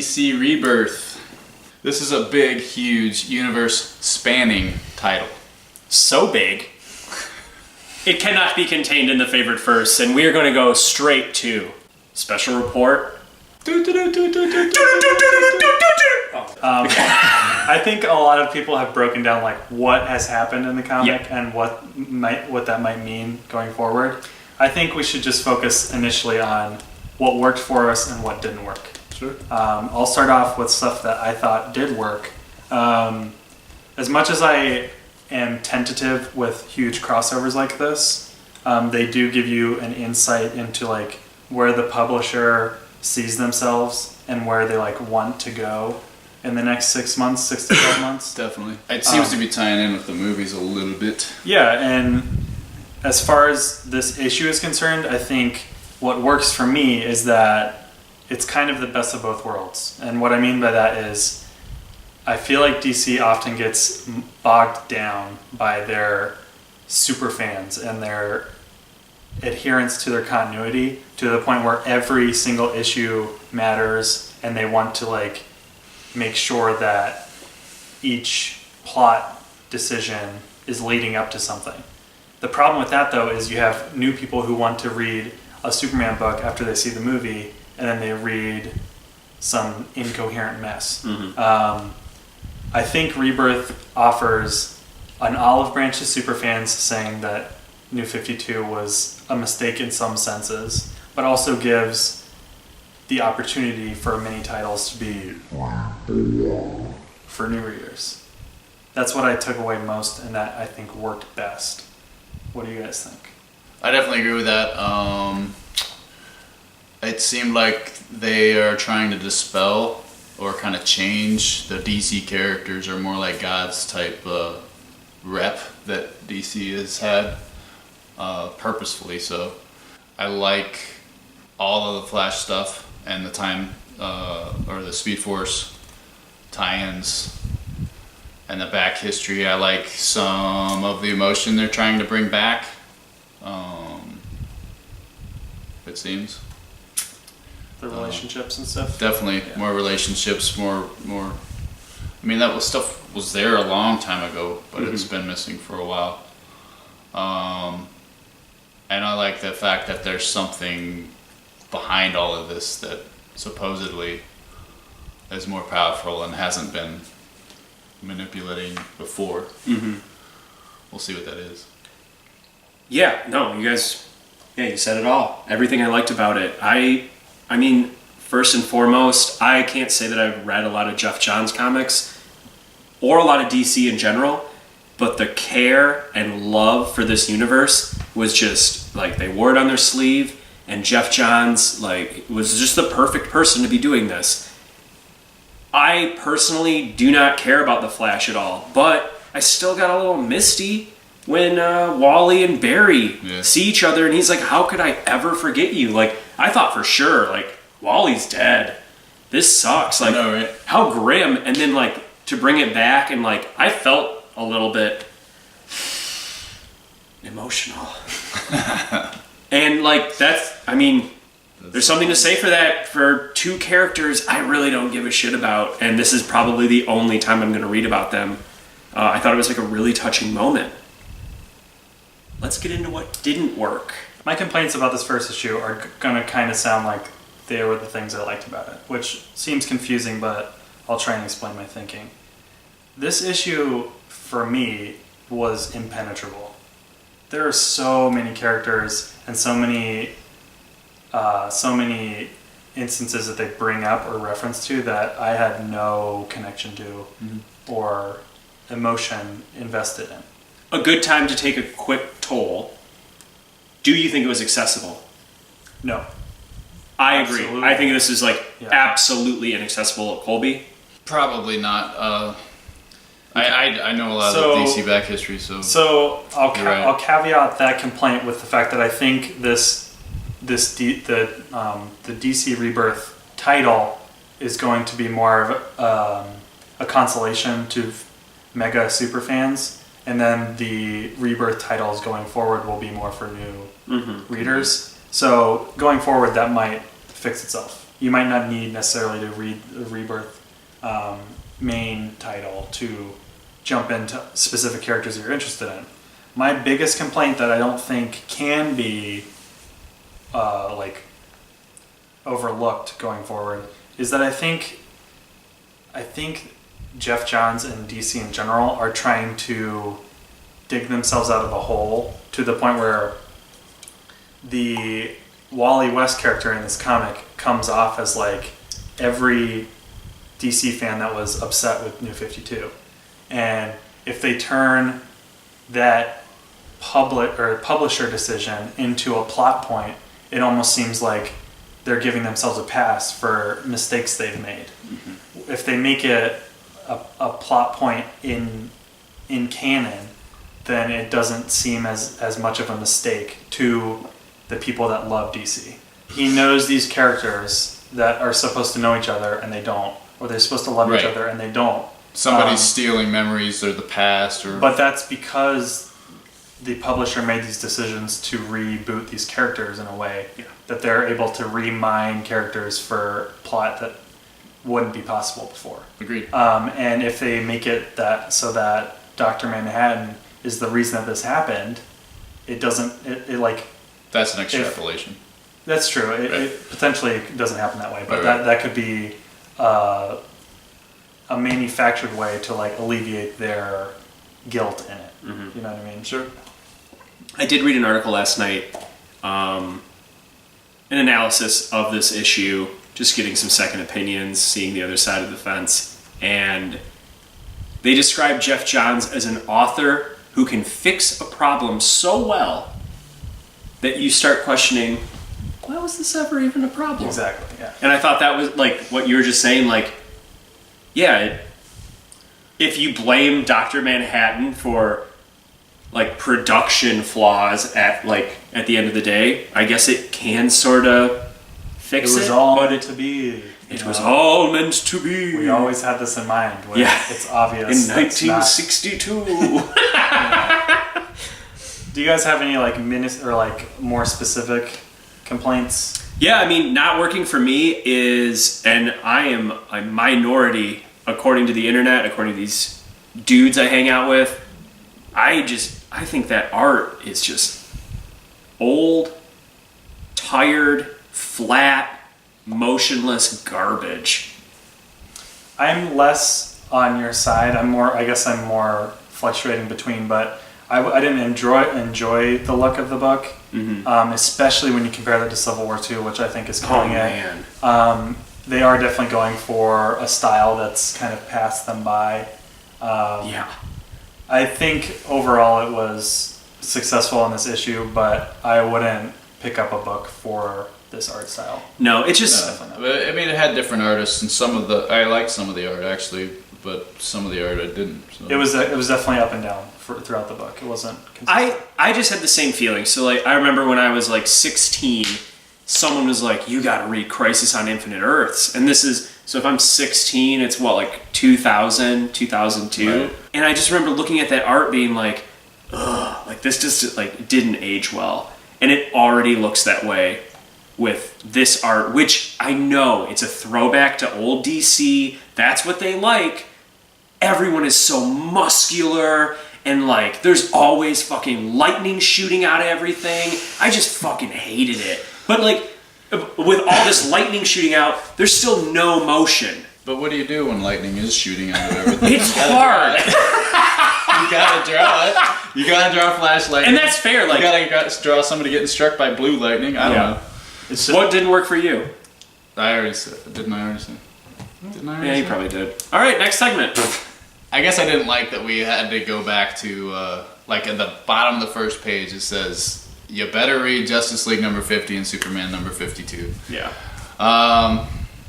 DC Rebirth. This is a big, huge, universe-spanning title. So big, it cannot be contained in the favorite verse, and we are going to go straight to special report. I think a lot of people have broken down like what has happened in the comic and what that might mean going forward. I think we should just focus initially on what worked for us and what didn't work. Sure. I'll start off with stuff that I thought did work. As much as I am tentative with huge crossovers like this, they do give you an insight into like where the publisher sees themselves and where they like want to go in the next 6 months, 6 to 12 months. Definitely. It seems to be tying in with the movies a little bit. Yeah, and as far as this issue is concerned, I think what works for me is that it's kind of the best of both worlds. And what I mean by that is I feel like DC often gets bogged down by their super fans and their adherence to their continuity to the point where every single issue matters and they want to like make sure that each plot decision is leading up to something. The problem with that though is you have new people who want to read a Superman book after they see the movie and then they read some incoherent mess. I think Rebirth offers an olive branch to superfans saying that New 52 was a mistake in some senses, but also gives the opportunity for many titles to be for new readers. That's what I took away most, and that I think worked best. What do you guys think? I definitely agree with that. It seemed like they are trying to dispel or kind of change the DC characters are more like God's type rep that DC has had purposefully. So I like all of the Flash stuff and the time or the Speed Force tie-ins and the back history. I like some of the emotion they're trying to bring back. It seems. The relationships and stuff? Definitely. Yeah. More relationships, more. I mean, stuff was there a long time ago, but it's been missing for a while. And I like the fact that there's something behind all of this that supposedly is more powerful and hasn't been manipulating before. We'll see what that is. Yeah, no, you guys, you said it all. Everything I liked about it. I mean, first and foremost, I can't say that I've read a lot of Jeff Johns comics or a lot of DC in general, but the care and love for this universe was just like they wore it on their sleeve, and Jeff Johns like was just the perfect person to be doing this. I personally do not care about the Flash at all, but I still got a little misty when Wally and Barry see each other, and he's like, how could I ever forget you? Like, I thought for sure, like, Wally's dead. This sucks. Like, I know, right? How grim. And then, like, to bring it back, and, like, I felt a little bit emotional. And, like, there's something to say for that. For two characters I really don't give a shit about, and this is probably the only time I'm going to read about them. I thought it was, like, a really touching moment. Let's get into what didn't work. My complaints about this first issue are going to kind of sound like they were the things I liked about it, which seems confusing, but I'll try and explain my thinking. This issue, for me, was impenetrable. There are so many characters and so many instances that they bring up or reference to that I had no connection to or emotion invested in. A good time to take a quick toll. Do you think it was accessible? No. I agree. Absolutely. I think this is absolutely inaccessible at Colby. Probably not. I know a lot of the DC back history, so I'll caveat that complaint with the fact that I think the DC Rebirth title is going to be more of a consolation to mega super fans, and then the Rebirth titles going forward will be more for new readers. So going forward, that might fix itself. you might not need necessarily to read the Rebirth main title to jump into specific characters you're interested in. My biggest complaint that I don't think can be like overlooked going forward is that I think Jeff Johns and DC in general are trying to dig themselves out of a hole to the point where the Wally West character in this comic comes off as like every DC fan that was upset with New 52. And if they turn that publisher decision into a plot point, it almost seems like they're giving themselves a pass for mistakes they've made. Mm-hmm. If they make it a plot point in canon, then it doesn't seem as much of a mistake to the people that love DC. He knows these characters that are supposed to know each other and they don't, or they're supposed to love each other and they don't. Somebody's stealing memories or the past, or but that's because the publisher made these decisions to reboot these characters in a way that they're able to remine characters for plot that wouldn't be possible before. Agreed. And if they make it that so that Dr. Manhattan is the reason that this happened, it doesn't. It like that's an extrapolation. That's true. It potentially doesn't happen that way, but right. that could be a manufactured way to like alleviate their guilt in it. Mm-hmm. You know what I mean? Sure. I did read an article last night, an analysis of this issue, just getting some second opinions, seeing the other side of the fence, and they describe Jeff Johns as an author who can fix a problem so well that you start questioning, why was this ever even a problem? Exactly, yeah. And I thought that was like what you were just saying, like, yeah, if you blame Dr. Manhattan for like production flaws at the end of the day, I guess it can sort of fix it. It was all meant to be. It was all meant to be. We always had this in mind. Yeah. It's obvious. In 1962. Do you guys have any like more specific complaints? Yeah, I mean, not working for me is, and I am a minority according to the internet, according to these dudes I hang out with. I think that art is just old, tired, flat, motionless garbage. I'm less on your side. I'm more fluctuating between, but I didn't enjoy the look of the book, especially when you compare that to Civil War II, which I think is killing it. They are definitely going for a style that's kind of passed them by. I think overall it was successful in this issue, but I wouldn't pick up a book for this art style. No, it just... I mean, it had different artists, and I liked some of the art, actually, but some of the art I didn't. So. It was definitely up and down throughout the book. It wasn't consistent. I just had the same feeling. So, like, I remember when I was, like, 16, someone was like, you gotta read Crisis on Infinite Earths. And this is... So if I'm 16, it's what, like 2000, 2002? Right. And I just remember looking at that art being like, ugh, like this just like didn't age well. And it already looks that way with this art, which I know it's a throwback to old DC. That's what they like. Everyone is so muscular and like there's always fucking lightning shooting out of everything. I just fucking hated it. But like, with all this lightning shooting out, there's still no motion. But what do you do when lightning is shooting out of everything? It's hard. You gotta draw it. You gotta draw flash lightning. And that's fair. Like, you gotta draw somebody getting struck by blue lightning. I don't know. It's just, what didn't work for you? I already said. Didn't I already say? Yeah, you probably did. All right, next segment. I guess I didn't like that we had to go back to like at the bottom of the first page. It says, you better read Justice League number 50 and Superman number 52. Yeah.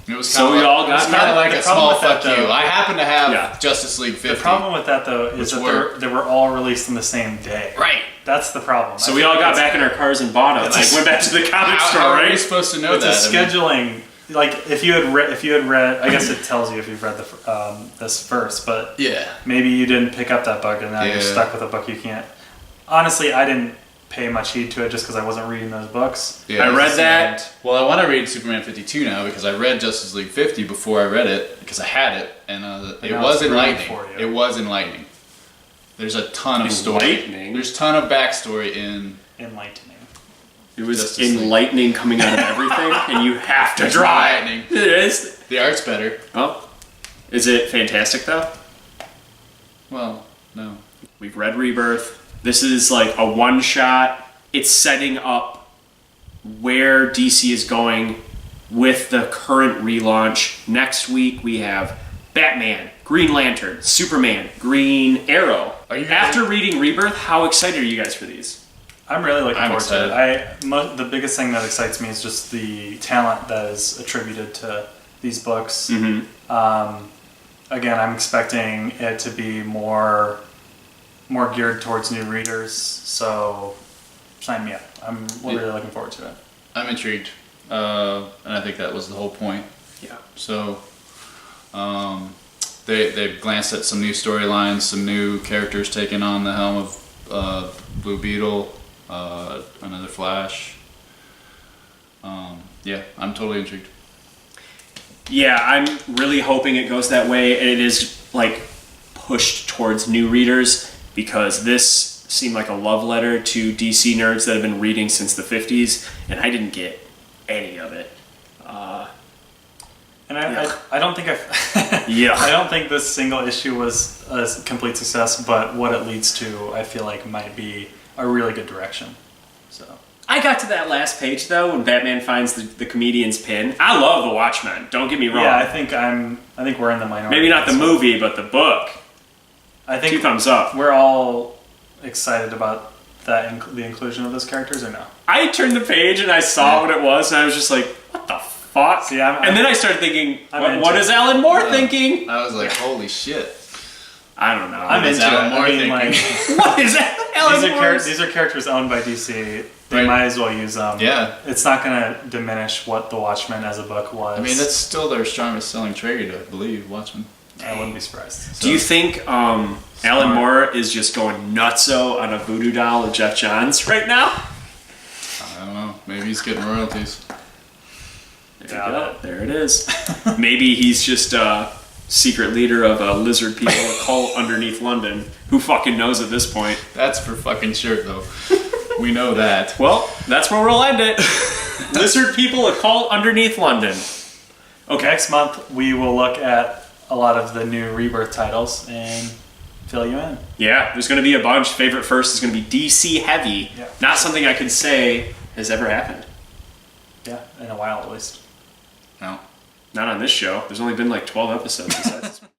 It was kind of like a small fuck you. I happen to have Justice League 50. The problem with that, though, is that they were all released on the same day. Right. That's the problem. So we all got back in our cars and bought them. Like, went back to the comic store, how right? are you supposed to know that? It's a scheduling. Like, if you had read, I guess it tells you if you've read this first, but yeah, maybe you didn't pick up that book and now you're stuck with a book you can't. Honestly, I didn't pay much heed to it just because I wasn't reading those books. Yeah, I read that. Well, I want to read Superman 52 now because I read Justice League 50 before I read it because I had it, and it now was it's ruined enlightening. for you. It was enlightening. There's a ton of story. Enlightening? There's a ton of backstory in. Enlightening. It was Justice League. enlightening coming out of everything, and you have to It's draw it. enlightening. It is. The art's better. Oh, is it fantastic though? Well, no. We've read Rebirth. This is like a one shot. It's setting up where DC is going with the current relaunch. Next week we have Batman, Green Lantern, Superman, Green Arrow. Are you After reading Rebirth, how excited are you guys for these? I'm really looking I'm forward excited. to it. The biggest thing that excites me is just the talent that is attributed to these books. Again, I'm expecting it to be more geared towards new readers. So sign me up. I'm really looking forward to it. I'm intrigued, and I think that was the whole point. Yeah. So, they've glanced at some new storylines, some new characters taking on the helm of Blue Beetle, another Flash. Yeah, I'm totally intrigued. Yeah, I'm really hoping it goes that way, and it is like pushed towards new readers because this seemed like a love letter to DC nerds that have been reading since the 50s, and I didn't get any of it. And I don't think Yeah. I don't think this single issue was a complete success, but what it leads to, I feel like might be a really good direction. So I got to that last page though when Batman finds the comedian's pin. I love the Watchmen. Don't get me wrong. yeah, I think we're in the minority. Maybe not the So movie, but the book. I 2 think thumbs up. we're all excited about the inclusion of those characters, or no? I turned the page and I saw what it was, and I was just like, "What the fuck?" See, and then I started thinking, I'm "What into is it. Alan Moore thinking?" I was like, holy shit. I don't know. I'm is into Alan it. Moore I mean, thinking? like, What is that? Alan Moore? these are characters owned by DC. They Right. might as well use them. Yeah. It's not going to diminish what The Watchmen as a book was. I mean, that's still their strongest selling trade, I believe, Watchmen. I wouldn't be surprised. Do you think Alan Moore is just going nutso on a voodoo doll of Jeff Johns right now? I don't know. Maybe he's getting royalties. There you go. There it is. Maybe he's just a secret leader of a lizard people cult underneath London. Who fucking knows at this point? That's for fucking sure, though. We know that. Well, that's where we'll end it. Lizard people, a cult underneath London. Okay. Next month, we will look at a lot of the new Rebirth titles and fill you in. Yeah, there's going to be a bunch. Favorite first is going to be DC heavy. Yeah. Not something I could say has ever happened. Yeah, in a while at least. No. Not on this show. There's only been like 12 episodes besides this one.